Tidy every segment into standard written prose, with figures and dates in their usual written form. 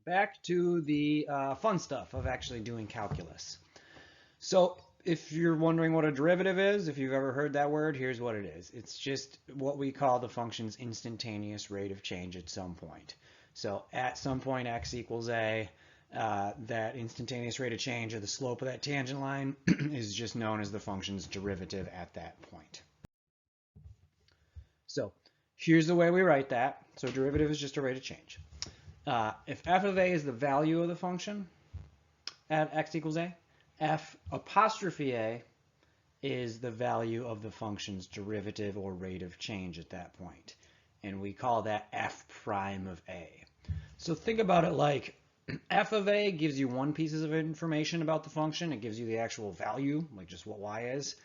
Back to the fun stuff of actually doing calculus. So if you're wondering what a derivative is, if you've ever heard that word, here's what it is. It's just what we call the function's instantaneous rate of change at some point. So at some point x equals a, that instantaneous rate of change or the slope of that tangent line is just known as the function's derivative at that point. So here's the way we write that. So derivative is just a rate of change. If f of a is the value of the function at x equals a, f apostrophe a is the value of the function's derivative or rate of change at that point. And we call that f prime of a. So think about it like f of a gives you one piece of information about the function. It gives you the actual value, like just what y is.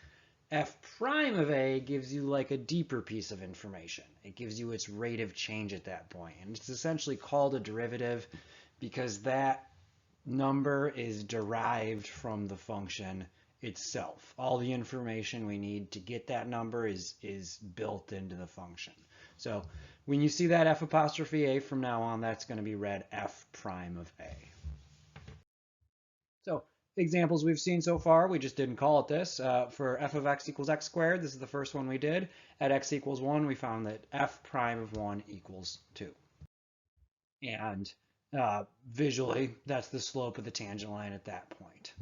F prime of a gives you like a deeper piece of information. It gives you its rate of change at that point. And it's essentially called a derivative because that number is derived from the function itself. All the information we need to get that number is built into the function. So when you see that f apostrophe a from now on, that's going to be read f prime of a. So examples we've seen so far, we just didn't call it this. For f of x equals x squared, this is the first one we did. At x equals 1, we found that f prime of 1 equals 2. And visually, that's the slope of the tangent line at that point.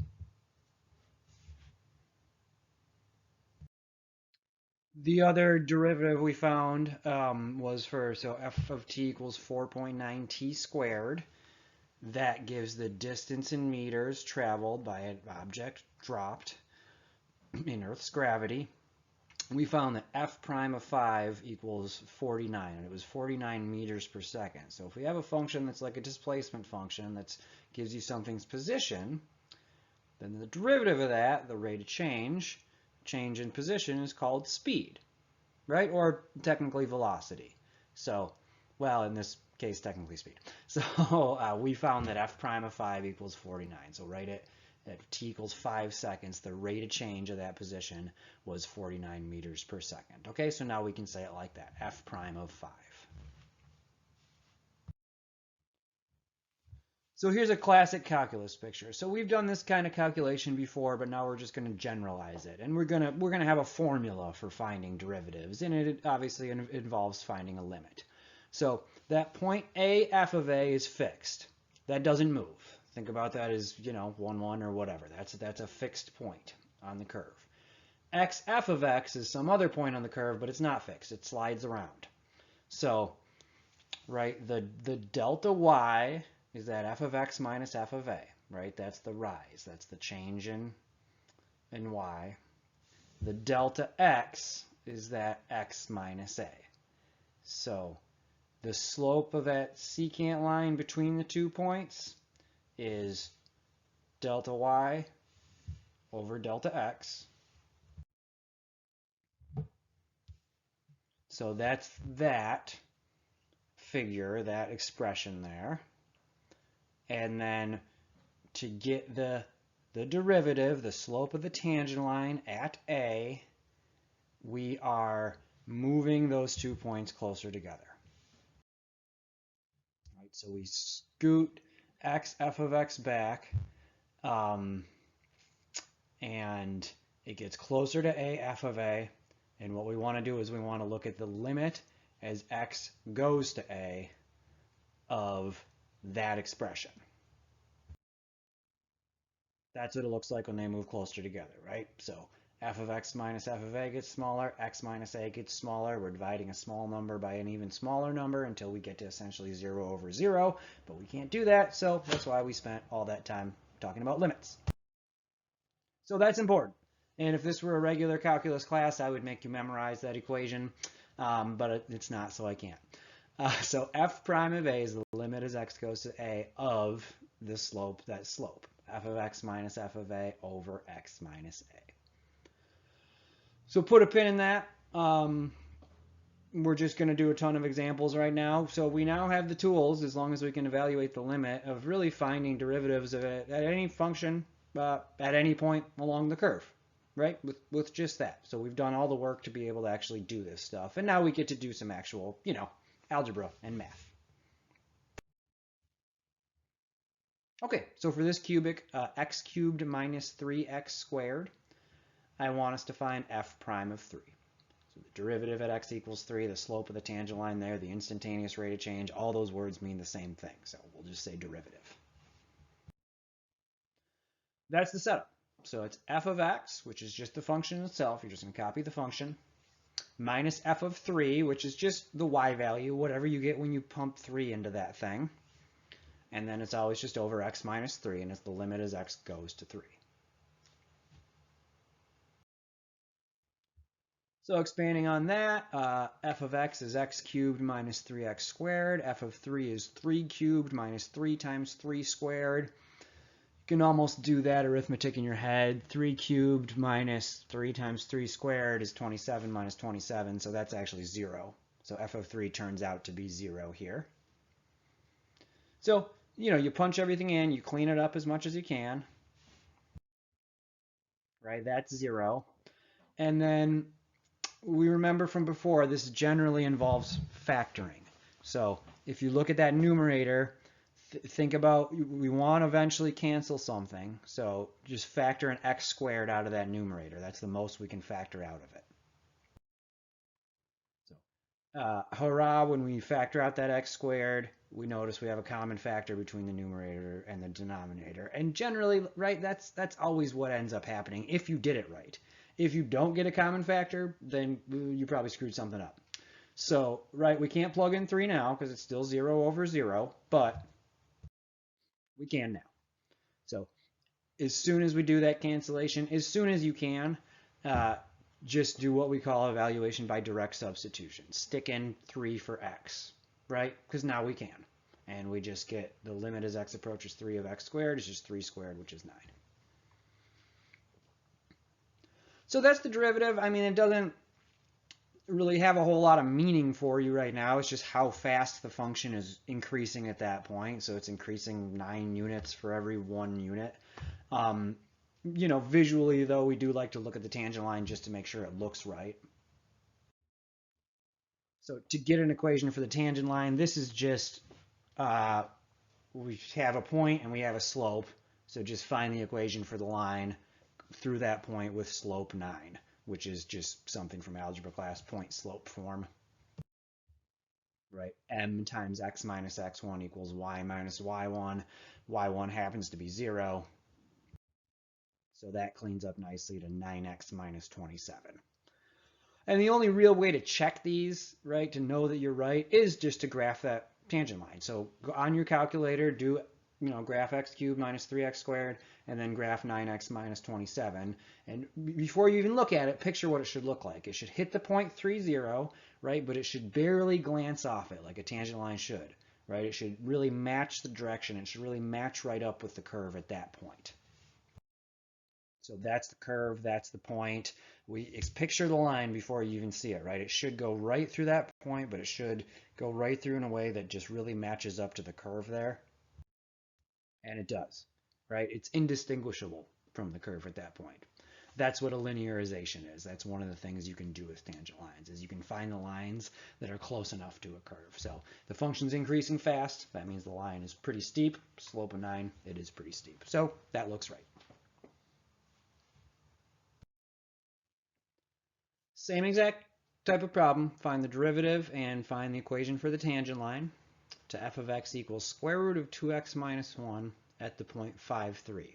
The other derivative we found was so f of t equals 4.9 t squared. That gives the distance in meters traveled by an object dropped in Earth's gravity. We found that f prime of 5 equals 49, and it was 49 meters per second. So if we have a function that's like a displacement function that gives you something's position, then the derivative of that, the rate of change in position, is called speed, right? Or technically velocity. So, well, in this case, technically speed. So we found that f prime of 5 equals 49. So write it at t equals 5 seconds. The rate of change of that position was 49 meters per second. Okay, so now we can say it like that, f prime of 5. So here's a classic calculus picture. So we've done this kind of calculation before, but now we're just going to generalize it. And we're going to have a formula for finding derivatives, and it obviously involves finding a limit. So that point a f of a is fixed. That doesn't move. Think about that as, 1, 1 or whatever. That's a fixed point on the curve. X f of x is some other point on the curve, but it's not fixed. It slides around. So, right, the delta y is that f of x minus f of a, right? That's the rise. That's the change in y. The delta x is that x minus a. So the slope of that secant line between the 2 points is delta y over delta x. So that's that figure, that expression there. And then to get the derivative, the slope of the tangent line at A, we are moving those 2 points closer together. Right, so we scoot x f of x back, and it gets closer to A f of A. And what we want to do is we want to look at the limit as x goes to A of that expression. That's what it looks like when they move closer together, right? So f of x minus f of a gets smaller, x minus a gets smaller. We're dividing a small number by an even smaller number until we get to essentially 0 over 0, but we can't do that, so that's why we spent all that time talking about limits. So that's important. And if this were a regular calculus class, I would make you memorize that equation, but it's not, so I can't. So f prime of a is the limit as x goes to a of the slope, that slope, f of x minus f of a over x minus a. So put a pin in that. We're just going to do a ton of examples right now. So we now have the tools, as long as we can evaluate the limit, of really finding derivatives of it at any function at any point along the curve, right? With just that. So we've done all the work to be able to actually do this stuff. And now we get to do some actual, algebra and math. Okay, so for this cubic, x cubed minus 3x squared, I want us to find f prime of 3. So the derivative at x equals 3, the slope of the tangent line there, the instantaneous rate of change, all those words mean the same thing. So we'll just say derivative. That's the setup. So it's f of x, which is just the function itself. You're just going to copy the function, minus f of 3, which is just the y value, whatever you get when you pump 3 into that thing. And then it's always just over x minus 3, and it's the limit as x goes to 3. So expanding on that, f of x is x cubed minus 3x squared. F of 3 is 3 cubed minus 3 times 3 squared. You can almost do that arithmetic in your head. 3 cubed minus 3 times 3 squared is 27 minus 27, so that's actually 0. So f of 3 turns out to be 0 here. So, you punch everything in, you clean it up as much as you can. Right, that's 0. And then we remember from before, this generally involves factoring. So if you look at that numerator, think about, we want to eventually cancel something. So just factor an x squared out of that numerator. That's the most we can factor out of it. So hurrah, when we factor out that x squared, we notice we have a common factor between the numerator and the denominator. And generally, right, that's always what ends up happening if you did it right. If you don't get a common factor, then you probably screwed something up. So, right, we can't plug in 3 now because it's still 0 over 0, but we can now. So as soon as we do that cancellation, as soon as you can, just do what we call evaluation by direct substitution. Stick in 3 for x, right? Because now we can. And we just get the limit as x approaches 3 of x squared is just 3 squared, which is 9. So that's the derivative. I mean, it doesn't really have a whole lot of meaning for you right now. It's just how fast the function is increasing at that point. So it's increasing 9 units for every 1 unit. Visually, though, we do like to look at the tangent line just to make sure it looks right. So to get an equation for the tangent line, this is just, we have a point and we have a slope. So just find the equation for the line through that point with slope 9, which is just something from algebra class, point slope form. Right, m times x minus x1 equals y minus y1. y1 happens to be 0. So that cleans up nicely to 9x minus 27. And the only real way to check these, right, to know that you're right, is just to graph that tangent line. So go on your calculator, do, graph x cubed minus 3x squared, and then graph 9x minus 27. And before you even look at it, picture what it should look like. It should hit the point 30, right, but it should barely glance off it like a tangent line should, right? It should really match the direction. It should really match right up with the curve at that point. So that's the curve, that's the point. Picture the line before you even see it, right? It should go right through that point, but it should go right through in a way that just really matches up to the curve there. And it does, right? It's indistinguishable from the curve at that point. That's what a linearization is. That's one of the things you can do with tangent lines, is you can find the lines that are close enough to a curve. So the function's increasing fast. That means the line is pretty steep. Slope of 9, it is pretty steep. So that looks right. Same exact type of problem. Find the derivative and find the equation for the tangent line to f of x equals square root of 2x minus 1 at the point 5, 3.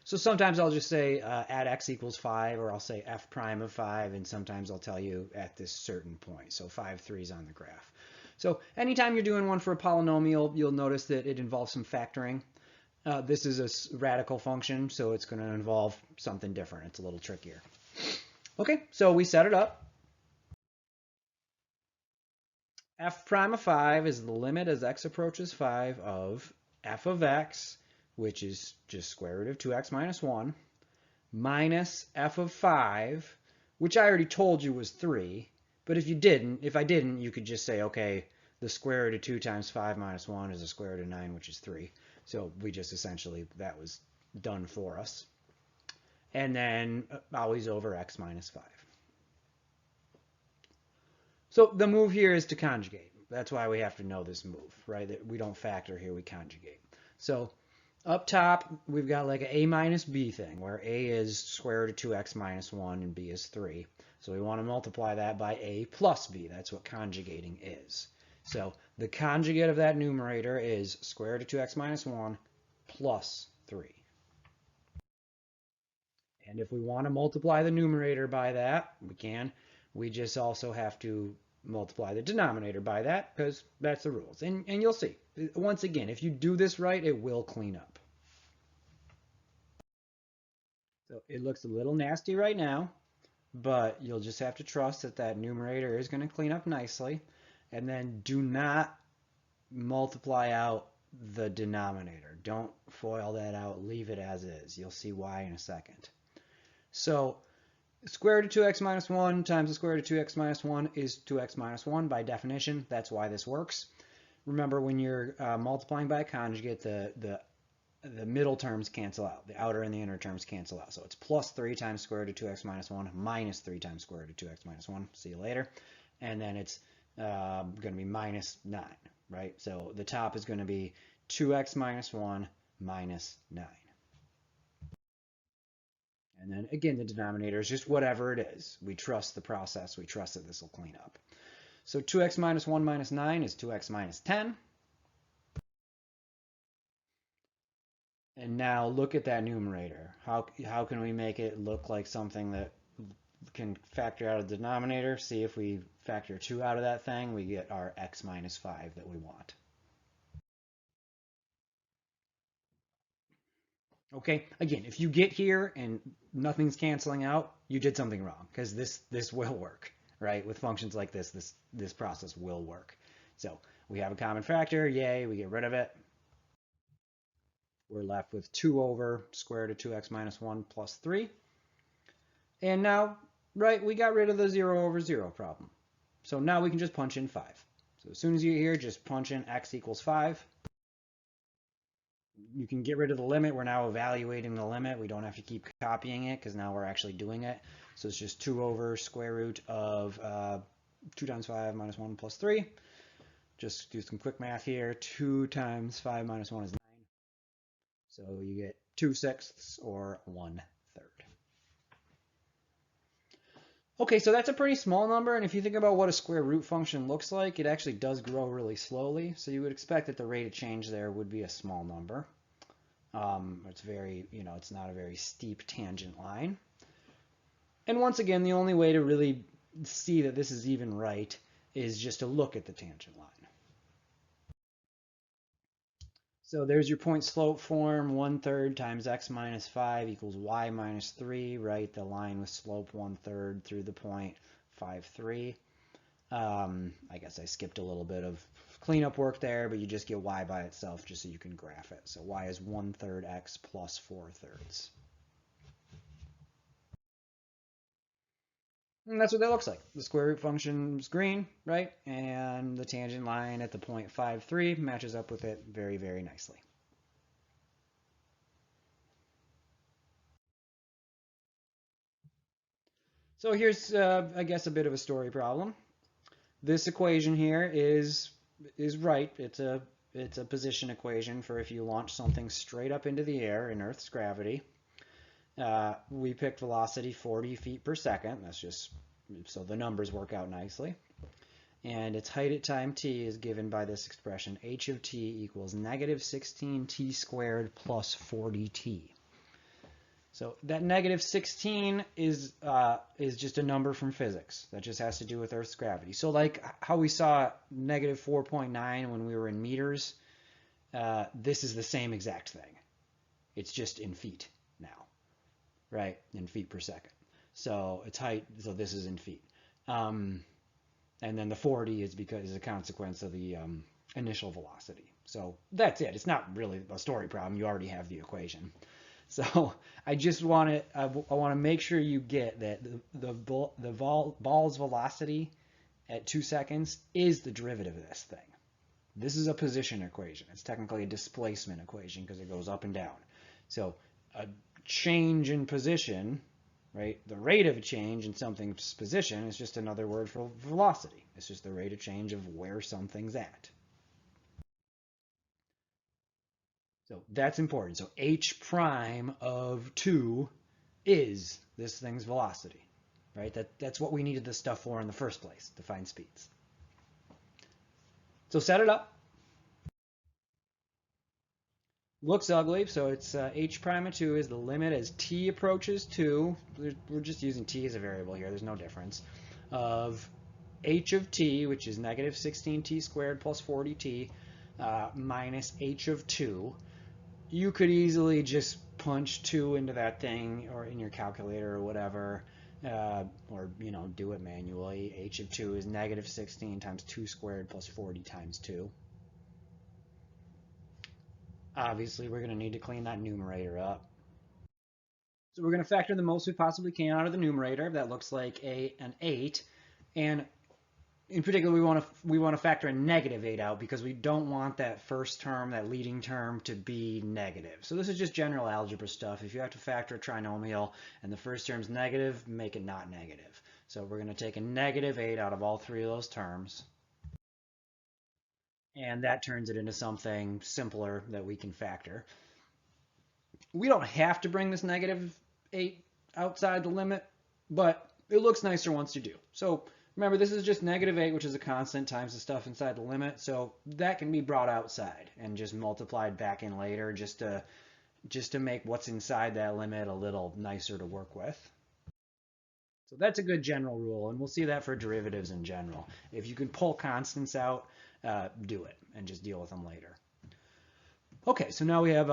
So sometimes I'll just say at x equals 5, or I'll say f prime of 5, and sometimes I'll tell you at this certain point. So 5, 3 is on the graph. So anytime you're doing one for a polynomial, you'll notice that it involves some factoring. This is a radical function, so it's going to involve something different. It's a little trickier. Okay, so we set it up. F prime of 5 is the limit as x approaches 5 of f of x, which is just square root of 2x minus 1, minus f of 5, which I already told you was 3. But if I didn't, you could just say, okay, the square root of 2 times 5 minus 1 is the square root of 9, which is 3. So we just essentially, that was done for us. And then always over x minus 5. So the move here is to conjugate. That's why we have to know this move, right? That we don't factor here, we conjugate. So Up top, we've got like an a minus b thing, where a is square root of 2x minus 1 and b is 3. So we want to multiply that by a plus b. That's what conjugating is. So the conjugate of that numerator is square root of 2x minus 1 plus 3. And if we want to multiply the numerator by that, we can. We just also have to multiply the denominator by that because that's the rules. And you'll see, once again, if you do this right, it will clean up. So it looks a little nasty right now, but you'll just have to trust that that numerator is going to clean up nicely. And then do not multiply out the denominator. Don't FOIL that out. Leave it as is. You'll see why in a second. So square root of 2x minus 1 times the square root of 2x minus 1 is 2x minus 1 by definition. That's why this works. Remember, when you're multiplying by a conjugate, the middle terms cancel out. The outer and the inner terms cancel out. So it's plus 3 times square root of 2x minus 1 minus 3 times square root of 2x minus 1. See you later. And then it's going to be minus 9, right? So the top is going to be 2x minus 1 minus 9. And then again, the denominator is just whatever it is. We trust the process. We trust that this will clean up. So 2x minus 1 minus 9 is 2x minus 10. And now look at that numerator. How can we make it look like something that can factor out of the denominator? See, if we factor 2 out of that thing, we get our x minus 5 that we want. Okay, again, if you get here and nothing's canceling out, you did something wrong, because this will work, right? With functions like this process will work. So we have a common factor, yay, we get rid of it. We're left with 2 over square root of 2x minus 1 plus 3. And now, right, we got rid of the 0 over 0 problem. So now we can just punch in 5. So as soon as you get here, just punch in x equals 5. You can get rid of the limit. We're now evaluating the limit. We don't have to keep copying it because now we're actually doing it. So it's just 2 over square root of 2 times 5 minus 1 plus 3. Just do some quick math here. 2 times 5 minus 1 is 9. So you get 2/6 or 1/3. Okay, so that's a pretty small number, and if you think about what a square root function looks like, it actually does grow really slowly, so you would expect that the rate of change there would be a small number. It's very, it's not a very steep tangent line. And once again, the only way to really see that this is even right is just to look at the tangent line. So there's your point slope form, 1/3 times x minus 5 equals y minus 3, right? The line with slope 1/3 through the point 5, 3. I guess I skipped a little bit of cleanup work there, but you just get y by itself just so you can graph it. So y is 1/3 x plus 4/3. And that's what that looks like. The square root function is green, right? And the tangent line at the point 5, 3 matches up with it very, very nicely. So here's, I guess, a bit of a story problem. This equation here is right. It's a position equation for if you launch something straight up into the air in Earth's gravity. We picked velocity 40 feet per second. That's just so the numbers work out nicely. And its height at time t is given by this expression, h of t equals negative 16t squared plus 40t. So that negative 16 is just a number from physics. That just has to do with Earth's gravity. So like how we saw negative 4.9 when we were in meters, this is the same exact thing. It's just in feet now, right? In feet per second. So its height, so this is in feet. And then the 40 is because is a consequence of the initial velocity. So that's it. It's not really a story problem. You already have the equation. So I just want to make sure you get that the ball's velocity at 2 seconds is the derivative of this thing. This is a position equation. It's technically a displacement equation because it goes up and down. So a change in position, right? The rate of a change in something's position is just another word for velocity. It's just the rate of change of where something's at. So that's important. So h prime of 2 is this thing's velocity, right? That's what we needed this stuff for in the first place, to find speeds. So set it up. Looks ugly, so it's h prime of 2 is the limit as t approaches 2. We're just using t as a variable here. There's no difference. Of h of t, which is negative 16t squared plus 40t, minus h of 2. You could easily just punch 2 into that thing or in your calculator or whatever, or do it manually. H of 2 is negative 16 times 2 squared plus 40 times 2. Obviously, we're going to need to clean that numerator up. So we're going to factor the most we possibly can out of the numerator. That looks like an 8. And in particular, we want to factor a negative 8 out because we don't want that first term, that leading term, to be negative. So this is just general algebra stuff. If you have to factor a trinomial and the first term's negative, make it not negative. So we're going to take a negative 8 out of all three of those terms. And that turns it into something simpler that we can factor. We don't have to bring this negative 8 outside the limit, but it looks nicer once you do. So remember, this is just negative 8, which is a constant, times the stuff inside the limit. So that can be brought outside and just multiplied back in later just to make what's inside that limit a little nicer to work with. So that's a good general rule, and we'll see that for derivatives in general. If you can pull constants out, do it and just deal with them later. Okay, so now we have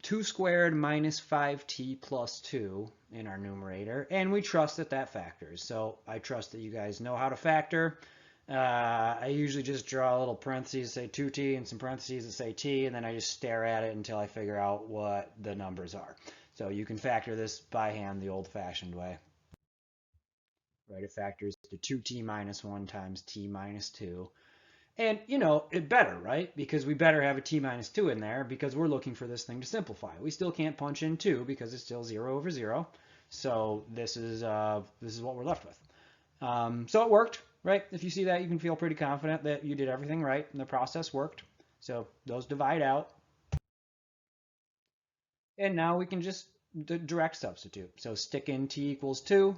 2 squared minus 5t plus 2 in our numerator, and we trust that that factors. So I trust that you guys know how to factor. I usually just draw a little parentheses, say 2t, and some parentheses that say t, and then I just stare at it until I figure out what the numbers are. So you can factor this by hand the old-fashioned way. Right, it factors to 2t minus 1 times t minus 2. And, it better, right? Because we better have a t minus 2 in there because we're looking for this thing to simplify. We still can't punch in 2 because it's still 0 over 0. So this is what we're left with. So it worked, right? If you see that, you can feel pretty confident that you did everything right and the process worked. So those divide out. And now we can just direct substitute. So stick in t equals 2.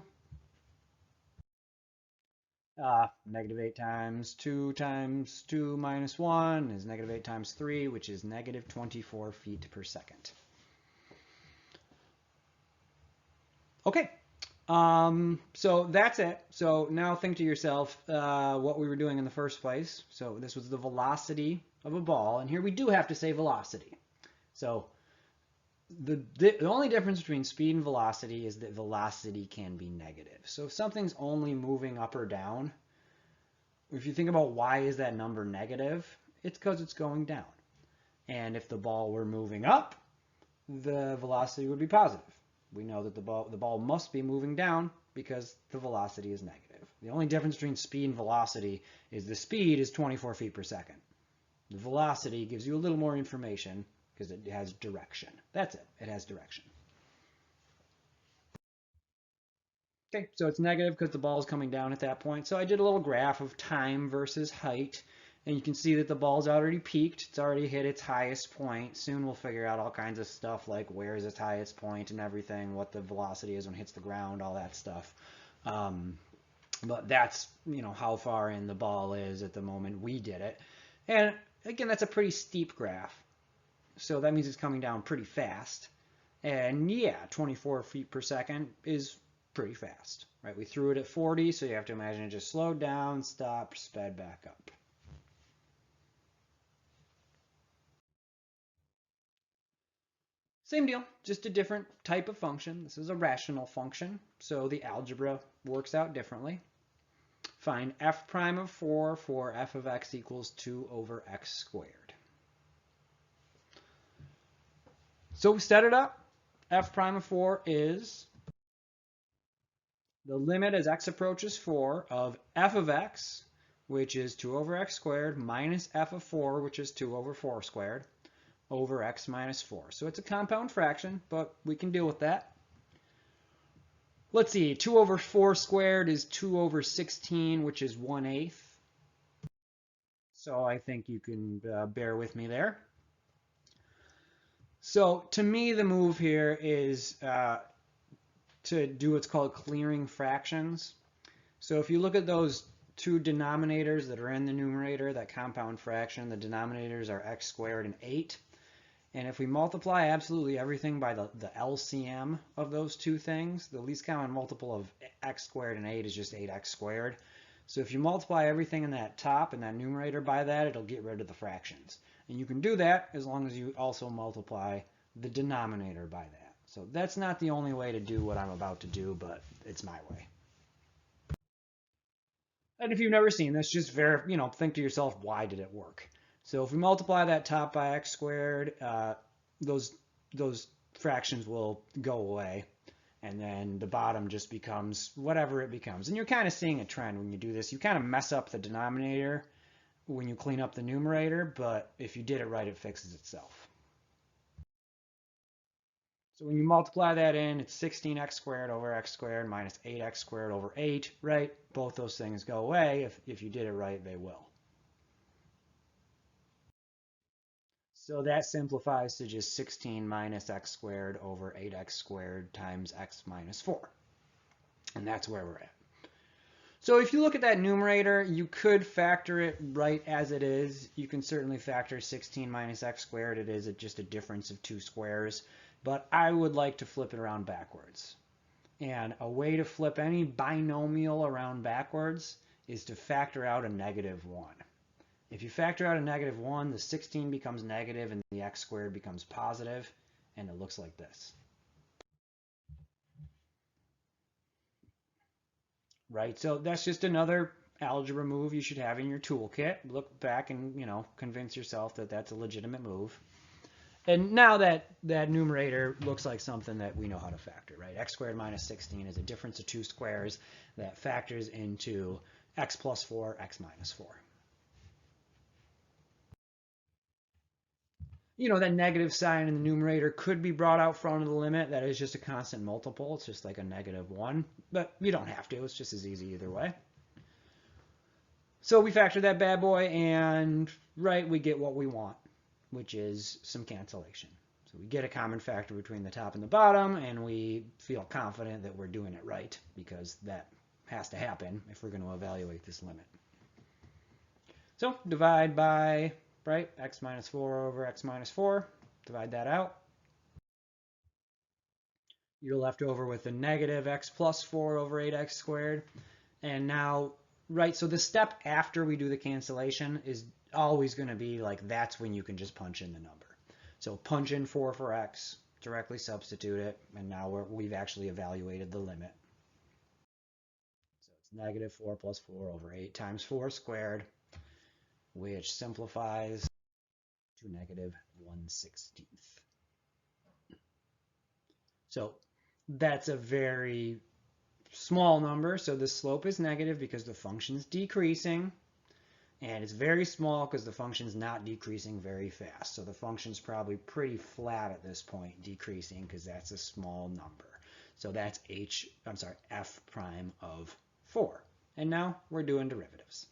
Negative 8 times 2 minus 1 is negative 8 times 3, which is negative 24 feet per second. Okay, so that's it. So now think to yourself what we were doing in the first place. So this was the velocity of a ball, and here we do have to say velocity. So the only difference between speed and velocity is that velocity can be negative. So if something's only moving up or down, if you think about why is that number negative, it's because it's going down. And if the ball were moving up, the velocity would be positive. We know that the ball must be moving down because the velocity is negative. The only difference between speed and velocity is the speed is 24 feet per second. The velocity gives you a little more information because it has direction. That's it. It has direction. Okay, so it's negative because the ball is coming down at that point. So I did a little graph of time versus height, and you can see that the ball's already peaked. It's already hit its highest point. Soon we'll figure out all kinds of stuff like where is its highest point and everything, what the velocity is when it hits the ground, all that stuff. But that's, how far in the ball is at the moment we did it. And again, that's a pretty steep graph. So that means it's coming down pretty fast. And yeah, 24 feet per second is pretty fast, right? We threw it at 40, so you have to imagine it just slowed down, stopped, sped back up. Same deal, just a different type of function. This is a rational function, so the algebra works out differently. Find f prime of 4 for f of x equals 2 over x squared. So we set it up. F prime of 4 is the limit as x approaches 4 of f of x, which is 2 over x squared, minus f of 4, which is 2 over 4 squared, over x minus 4. So it's a compound fraction, but we can deal with that. Let's see, 2 over 4 squared is 2 over 16, which is 1/8. So I think you can bear with me there. So to me, the move here is to do what's called clearing fractions. So if you look at those two denominators that are in the numerator, that compound fraction, the denominators are x squared and 8. And if we multiply absolutely everything by the LCM of those two things, the least common multiple of x squared and 8 is just 8x squared. So if you multiply everything in that top and that numerator by that, it'll get rid of the fractions. And you can do that as long as you also multiply the denominator by that. So that's not the only way to do what I'm about to do, but it's my way. And if you've never seen this, just think to yourself, why did it work? So if we multiply that top by x squared, those fractions will go away. And then the bottom just becomes whatever it becomes. And you're kind of seeing a trend when you do this. You kind of mess up the denominator when you clean up the numerator, but if you did it right, it fixes itself. So when you multiply that in, it's 16x squared over x squared minus 8x squared over 8, right? Both those things go away. If you did it right, they will. So that simplifies to just 16 minus x squared over 8x squared times x minus 4. And that's where we're at. So if you look at that numerator, you could factor it right as it is. You can certainly factor 16 minus x squared. It is just a difference of 2 squares. But I would like to flip it around backwards. And a way to flip any binomial around backwards is to factor out a negative 1. If you factor out a negative 1, the 16 becomes negative and the x squared becomes positive, and it looks like this. Right, so that's just another algebra move you should have in your toolkit. Look back and, convince yourself that that's a legitimate move. And now that numerator looks like something that we know how to factor, right? X squared minus 16 is a difference of 2 squares that factors into x plus 4, x minus 4. That negative sign in the numerator could be brought out front of the limit. That is just a constant multiple. It's just like a negative 1. But you don't have to. It's just as easy either way. So we factor that bad boy, and right, we get what we want, which is some cancellation. So we get a common factor between the top and the bottom, and we feel confident that we're doing it right, because that has to happen if we're going to evaluate this limit. So divide by, right, x minus 4 over x minus 4. Divide that out. You're left over with a negative x plus 4 over 8x squared. And now, right, so the step after we do the cancellation is always going to be like, that's when you can just punch in the number. So punch in 4 for x, directly substitute it, and now we've actually evaluated the limit. So it's negative 4 plus 4 over 8 times 4 squared, which simplifies to negative 1/16. So that's a very small number, so the slope is negative because the function's decreasing. And it's very small because the function's not decreasing very fast. So the function's probably pretty flat at this point, decreasing, because that's a small number. So that's f prime of 4. And now we're doing derivatives.